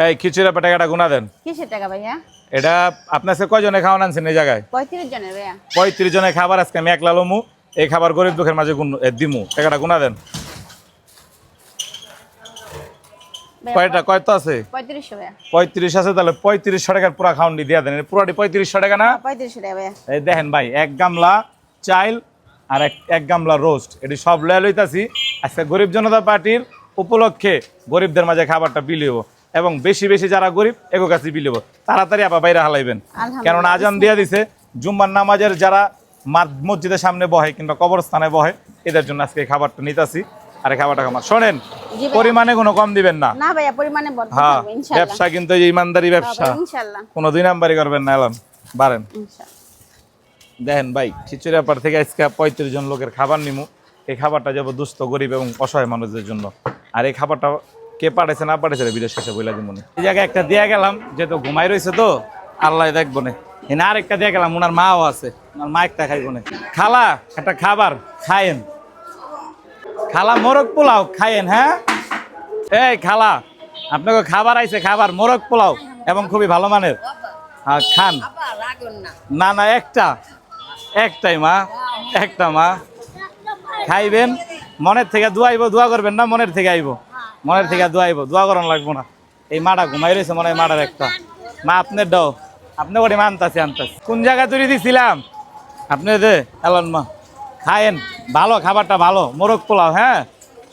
এই খিচুড়ি টাকাটা গুনা দেন। কিসের টাকা ভাইয়া? এটা আপনার কাছে কয়জনে খাওয়ান আনছেন এই জায়গায়? 35 জনের ভাইয়া। 35 জনের খাবার আজকে আমি একলা লমু। এই খাবার গরিব দুঃখের মাঝে দিমু। টাকাটা গুনা দেন। কয়টা আছে? 3500 ভাইয়া। 35 আছে, তাহলে 3500 টাকার পুরা খাউন্ডি দিয়া দেন। পুরাটি 3500 টাকা না? 3500 টাকা ভাইয়া। এই দেখেন ভাই, এক গামলা চাইল আর এক গামলা রোস্ট, এটি সব লয়ে লইতাছি। আজকে গরিব জনতা পার্টির উপলক্ষে গরিবদের মাঝে খাবারটা বিলিব, এবং বেশি বেশি যারা গরিব এগো কাছে বিলিব। তাড়াতাড়ি আপা বাইরে হালাইবেন, কেননা আজান দিয়া দিছে। জুম্মার নামাজের যারা মসজিদের সামনে বহে কিংবা কবরস্থানে বহে, এদের জন্য আজকে এই খাবারটা নিতাছি। আর এই খাবারটা আমার শোনেন, পরিমাণে কোনো কম দিবেন না। না ভাইয়া, পরিমাণে বড় হ্যাঁ, থাকবে ইনশাআল্লাহ। ব্যবসা কিন্তু এই ইমানদারি ব্যবসা, ইনশাআল্লাহ কোনো 2 নাম্বারই করবেন না। এলাম বাড়েন। ইনশাআল্লাহ। দেখেন ভাই, খিচুড়ি আপার থেকে আজকে 35 জন লোকের খাবার নিমু। এই খাবারটা যাবো দুস্থ গরিব এবং অসহায় মানুষদের জন্য। আর এই খাবারটা কে পাঠাইছে না পাঠাইছে ভিডিও শেষে বইলা দিব। এই জায়গায় একটা দিয়ে গেলাম, যেহেতু ঘুমাই রয়েছে তো আল্লাহ দেখবো না। এনে আরেকটা দিয়ে গেলাম, ওনার মাও আছে, ওনার মা একটা খাইব না। খালা একটা খাবার খায়েন, খালা মোরগ পোলাও খায়েন। হ্যাঁ এই খালা, আপনাকে খাবার আইছে, খাবার মোরগ পোলাও এবং খুবই ভালো মানের। খান। না না, একটাই মা, একটা মা খাইবেন। মনের থেকে দোয়াইব, দোয়া করবেন না, মনের থেকে আইব, মনের থেকে দোয়াইব, দোয়া করানো লাগবো না। এই মাটা ঘুমাই রয়েছে মনে হয়, মাটার একটা মা আপনার দাও, আপনি ওটি আনতাছি। কোন জায়গায় তৈরি দিছিলাম আপনি দে এলন মা খায়েন। ভালো খাবারটা, ভালো মোরগ পোলাও। হ্যাঁ,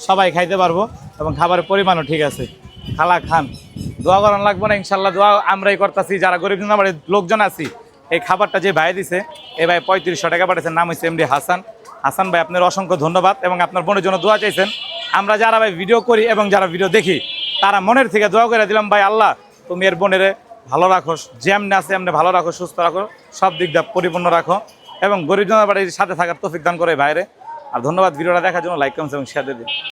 সবাই খাইতে পারবো এবং খাবারের পরিমাণও ঠিক আছে। খালা খান, দোয়া করানো লাগবো না। ইনশাল্লাহ দোয়া আমরাই করতেছি যারা গরিব বাড়ির লোকজন আছি। এই খাবারটা যে ভাই দিছে, এই ভাই 3500 টাকা পাঠিয়েছেন, নাম হচ্ছে এমডি হাসান। হাসান ভাই, আপনার অসংখ্য ধন্যবাদ এবং আপনার বোনের জন্য দোয়া চাইছেন। আমরা যারা ভাই ভিডিও করি এবং যারা ভিডিও দেখি, তারা মনের থেকে দোয়া করে দিলাম, ভাই আল্লাহ তুমি এর বোনের ভালো রাখো, যেমনি আছে এমনি ভালো রাখো, সুস্থ রাখো, সব দিক দিয়ে পরিপূর্ণ রাখো এবং গরিব জনতা বাড়ির সাথে থাকার তৌফিক দান করে বাইরে। আর ধন্যবাদ ভিডিওটা দেখার জন্য। লাইক, কমেন্ট এবং শেয়ার দিয়ে দিন।